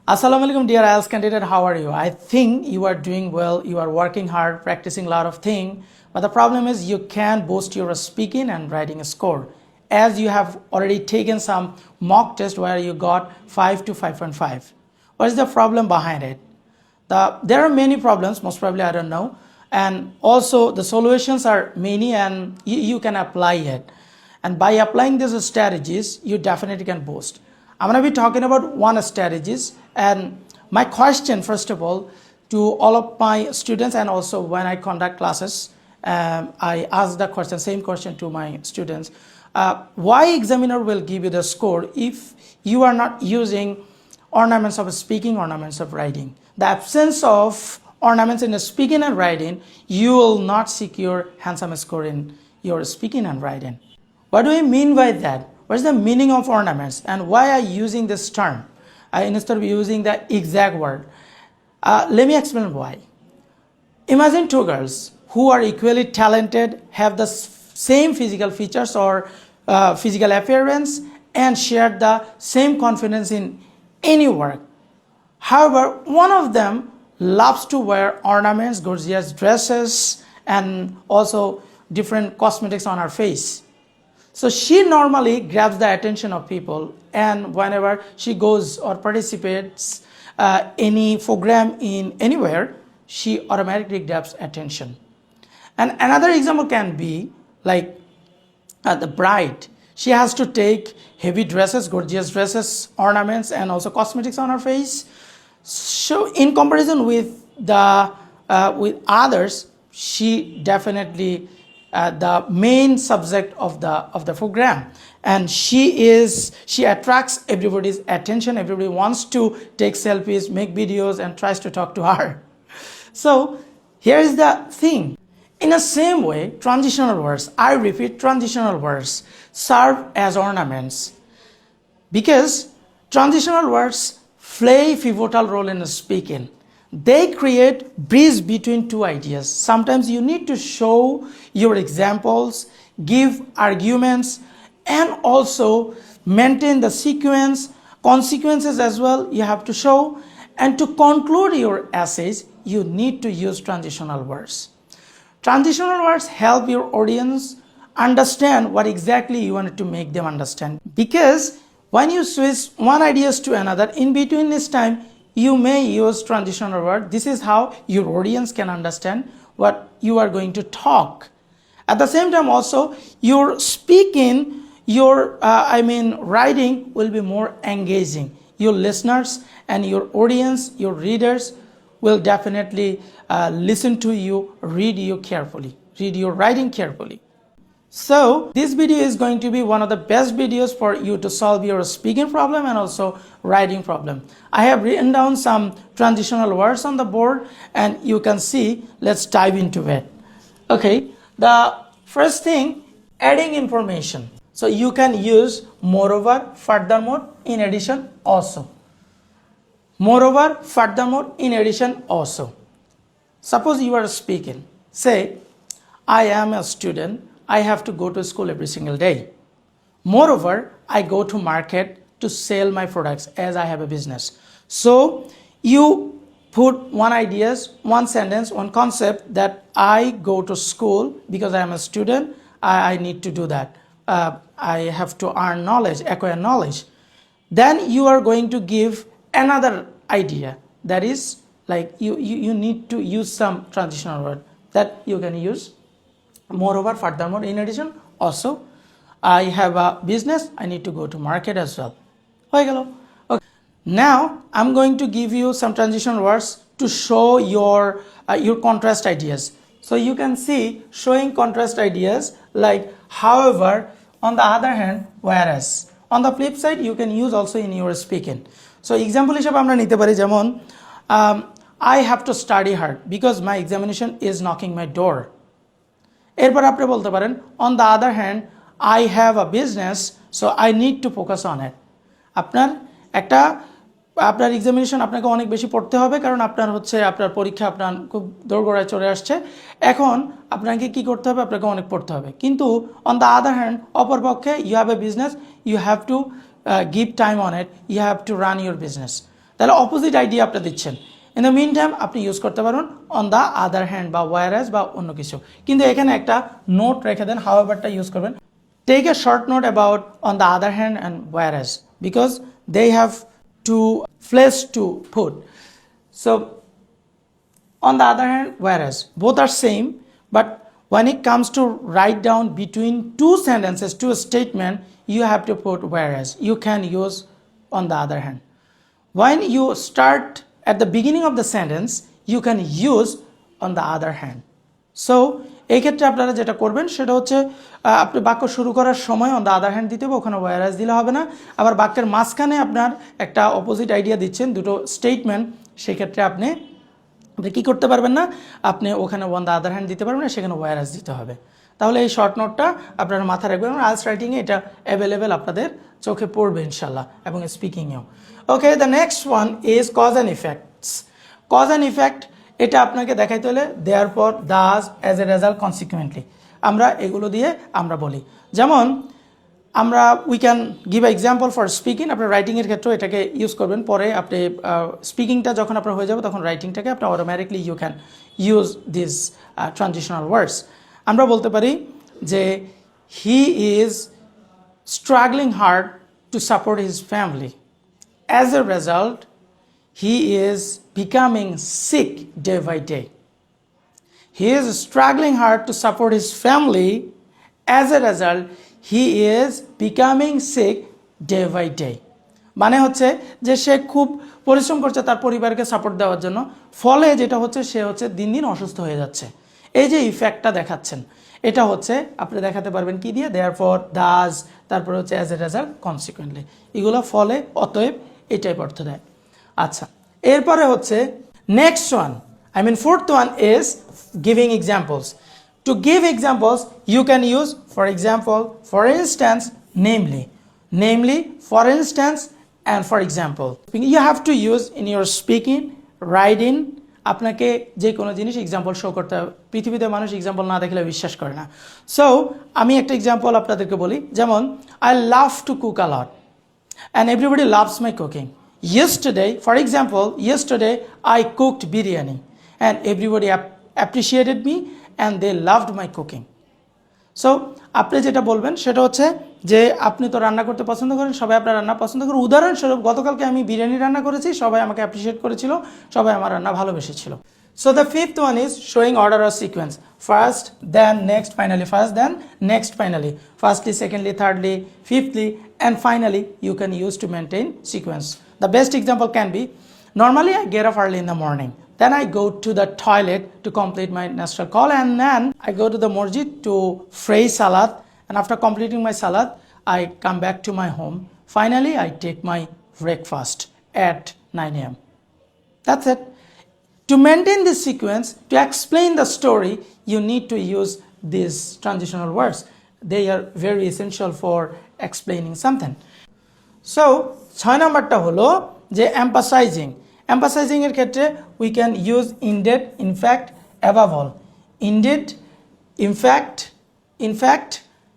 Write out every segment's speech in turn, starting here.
Assalamu alaikum, dear IELTS candidate. How are you? I think you are doing well. You are working hard, practicing a lot of things. But the problem is you can't boost your speaking and writing score, as you have already taken some mock test where you got 5 to 5.5. What is the problem behind it? There are many problems, most probably I don't know. And also the solutions are many and you can apply it. And by applying these strategies, you definitely can boost. I'm going to be talking about one strategies, and my question first of all to all of my students, and also when I conduct classes, I ask the question, same question to my students. Why examiner will give you the score if you are not using ornaments of speaking, ornaments of writing? The absence of ornaments in speaking and writing, you will not secure handsome score in your speaking and writing. What do I mean by that? What is the meaning of ornaments and why are you using this term instead of using the exact word? Let me explain why. Imagine two girls who are equally talented, have the same physical features or physical appearance, and share the same confidence in any work. However, one of them loves to wear ornaments, gorgeous dresses, and also different cosmetics on her face. So she normally grabs the attention of people, and whenever she goes or participates any program in anywhere, she automatically grabs attention. And another example can be like the bride. She has to take heavy dresses, gorgeous dresses, ornaments, and also cosmetics on her face. So in comparison with with others, she definitely the main subject of the program, and she attracts everybody's attention. Everybody wants to take selfies, make videos, and tries to talk to her. So here is the thing. In the same way, transitional words, I repeat, transitional words serve as ornaments, because transitional words play a pivotal role in speaking. They create bridge between two ideas. Sometimes you need to show your examples, give arguments, and also maintain the sequence, consequences as well you have to show. And to conclude your essays, you need to use transitional words. Transitional words help your audience understand what exactly you wanted to make them understand. Because when you switch one ideas to another, in between this time, you may use transitional word. This is how your audience can understand what you are going to talk. At the same time also, your speaking, your writing will be more engaging. Your listeners and your audience, your readers will definitely listen to you, read you carefully, read your writing carefully. So this video is going to be one of the best videos for you to solve your speaking problem and also writing problem. I have written down some transitional words on the board and you can see. Let's dive into it. Okay, the first thing, adding information. So you can use moreover, furthermore, in addition, also. Moreover, furthermore, in addition, also. Suppose you are speaking. Say, I am a student. I have to go to school every single day. Moreover, I go to market to sell my products as I have a business. So you put one ideas, one sentence, one concept that I go to school because I am a student. I need to do that. I have to earn knowledge, acquire knowledge. Then you are going to give another idea. That is like you need to use some transitional word that you can use. Moreover, furthermore, in addition, also, I have a business, I need to go to market as well. Okay. Now, I'm going to give you some transition words to show your contrast ideas. So you can see showing contrast ideas like however, on the other hand, whereas. On the flip side, you can use also in your speaking. So example হিসেবে আমরা নিতে পারি যেমন I have to study hard because my examination is knocking my door. এরপর আপনি বলতে পারেন on the other hand I have a business so I need to focus on it. আপনার এক্সামিনেশন আপনাকে অনেক বেশি পড়তে হবে, কারণ আপনার পরীক্ষা আপনার খুব দোরগোড়ায় চলে আসছে। এখন আপনাকে কি করতে হবে? আপনাকে অনেক পড়তে হবে। কিন্তু on the other hand, অপরপক্ষে you have a business, you have to give time on it, you have to run your business. তাহলে অপোজিট আইডিয়া আপনি দিচ্ছেন। ইন দ্য মিন টাইম আপনি ইউজ করতে পারবেন অন দ্য আদার হ্যান্ড বা whereas বা অন্য কিছু, কিন্তু এখানে একটা নোট রেখে দেন হাউ এভারটা ইউজ করবেন। Take a short note about on the other hand and whereas because they have to flesh to food. So on the other hand, whereas both are same, but when it comes to write down between two sentences, two statement, you have to put whereas. You can use on the other hand. When you start at the beginning of the sentence, you can use on the other hand. So এই ক্ষেত্রে আপনারা যেটা করবেন সেটা হচ্ছে আপনি বাক্য শুরু করার সময় অন দ্য আদার হ্যান্ড দিতে হবে, ওখানে ওয়ারাস দিলে হবে না। আবার বাক্যের মাঝখানে আপনার একটা অপোজিট আইডিয়া দিচ্ছেন, দুটো স্টেটমেন্ট, সেই ক্ষেত্রে আপনি কী করতে পারবেন না, আপনি ওখানে অন দ্য আদার হ্যান্ড দিতে পারবেন না, সেখানে ওয়ারাস দিতে হবে। তাহলে এই শর্ট নোটটা আপনারা মাথায় রাখবেন, এবং আইএলটিএস রাইটিংয়ে এটা অ্যাভেলেবেল আপনাদের চোখে পড়বে ইনশাল্লাহ, এবং স্পিকিংয়েও। Okay, the next one is cause and effects. Cause and effect এটা আপনাকে দেখাইতে হলে therefore, thus, as a result, consequently, আমরা এগুলো দিয়ে আমরা বলি। যেমন আমরা we can give a example for speaking. আপনার রাইটিংয়ের ক্ষেত্রেও এটাকে ইউজ করবেন, পরে আপনি স্পিকিংটা যখন আপনার হয়ে যাবে তখন রাইটিংটাকে আপনি automatically you can use this transitional words. আমরা বলতে পারি যে he is struggling hard to support his family, as a result he is becoming sick day by day. He is struggling hard to support his family. As a result, he is becoming sick day by day. মানে হচ্ছে যে সে খুব পরিশ্রম করছে তার পরিবারকে support দেওয়ার জন্য, ফলে যেটা হচ্ছে সে হচ্ছে দিন দিন অসুস্থ হয়ে যাচ্ছে। এই যে ইফেক্টটা দেখাচ্ছেন, এটা হচ্ছে আপনি দেখাতে পারবেন কি দিয়ে, দেয়ারফর, দাজ, তারপরে হচ্ছে অ্যাজ এ রেজাল্ট, কনসিকুয়েন্টলি, এগুলো ফলে, অতএব, এই টাইপ অর্থ দেয়। আচ্ছা, এরপরে হচ্ছে next one, fourth one is giving examples. To give examples, you can use, for example, for instance, namely, for instance, and for example. You have to use in your speaking, writing, আপনাকে যে কোনো জিনিস example show করতে হবে। পৃথিবীতে মানুষ example না দেখলে বিশ্বাস করে না। সো আমি একটা এক্সাম্পল আপনাদেরকে বলি, যেমন I love to cook a lot and everybody loves my cooking. Yesterday, for example, I cooked biryani and everybody appreciated me and they loved my cooking. So আপনি যেটা বলবেন সেটা হচ্ছে যে আপনি তো রান্না করতে পছন্দ করেন, সবাই আপনার রান্না পছন্দ করে। উদাহরণস্বরূপ গতকালকে আমি বিরিয়ানি রান্না করেছি, সবাই আমাকে অ্যাপ্রিসিয়েট করেছিল, সবাই আমার রান্না ভালোবেসেছিল। So the fifth one is showing order or sequence, first then next finally, first then next finally, firstly, secondly, thirdly, fifthly, and finally you can use to maintain sequence. The best example can be, normally I get up early in the morning, then I go to the toilet to complete my natural call, and then I go to the masjid to pray salat, and after completing my salat I come back to my home. Finally I take my breakfast at 9 a.m. That's it. To maintain this sequence, to explain the story, you need to use these transitional words. They are very essential for explaining something. So 6 নাম্বারটা হলো যে emphasizing. এম্পাসাইজিংয়ের ক্ষেত্রে we can use indeed, in fact, above all. Indeed, in fact,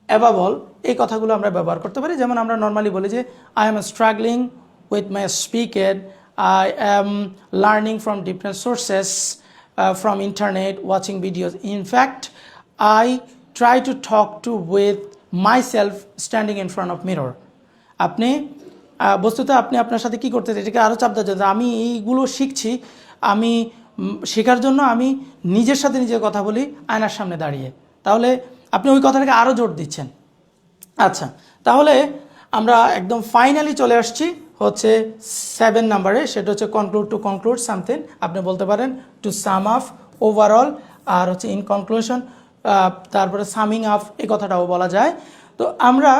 above all, এই কথাগুলো আমরা ব্যবহার করতে পারি। যেমন আমরা নর্মালি বলি যে I am struggling with my speaker, I am learning from different sources, from internet, watching videos. In fact I try to talk to with myself standing in front of mirror. আপনি বস্তুত আপনি আপনার সাথে কী করতে চাই, এটাকে আরও চাপ দেওয়া, আমি এইগুলো শিখছি, আমি শেখার জন্য আমি নিজের সাথে নিজের কথা বলি আয়নার সামনে দাঁড়িয়ে। তাহলে আপনি ওই কথাটাকে আরও জোর দিচ্ছেন। আচ্ছা, তাহলে আমরা একদম ফাইনালি চলে আসছি হচ্ছে 7 নাম্বারে, সেটা হচ্ছে কনক্লুড, টু কনক্লুড সামথিং। আপনি বলতে পারেন টু সাম আপ, ওভারঅল, আর হচ্ছে ইন কনক্লুশন, তারপরে সামিং আপ, এই কথাটাও বলা যায়। তো আমরা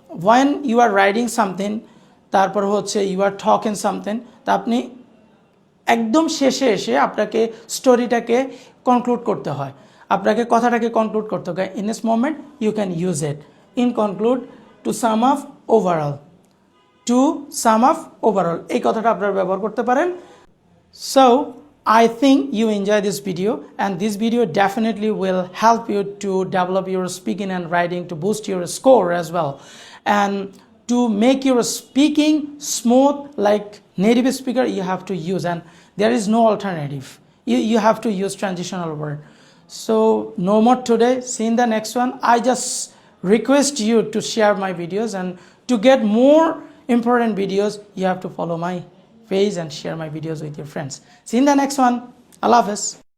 when you are writing something, তারপর হচ্ছে you are talking something, তা আপনি একদম শেষে এসে আপনাকে স্টোরিটাকে কনক্লুড করতে হয়, আপনাকে কথাটাকে কনক্লুড করতে হয়। In this moment you can use it, in conclude, to sum up, overall, to sum up, overall, এই কথাটা আপনারা ব্যবহার করতে পারেন। So I think you enjoy this video, and this video definitely will help you to develop your speaking and writing to boost your score as well. And to make your speaking smooth like native speaker, you have to use, and there is no alternative. You have to use transitional word. So no more today. See in the next one. I just request you to share my videos, and to get more important videos, you have to follow my page and share my videos with your friends. See in the next one. Allah Hafiz.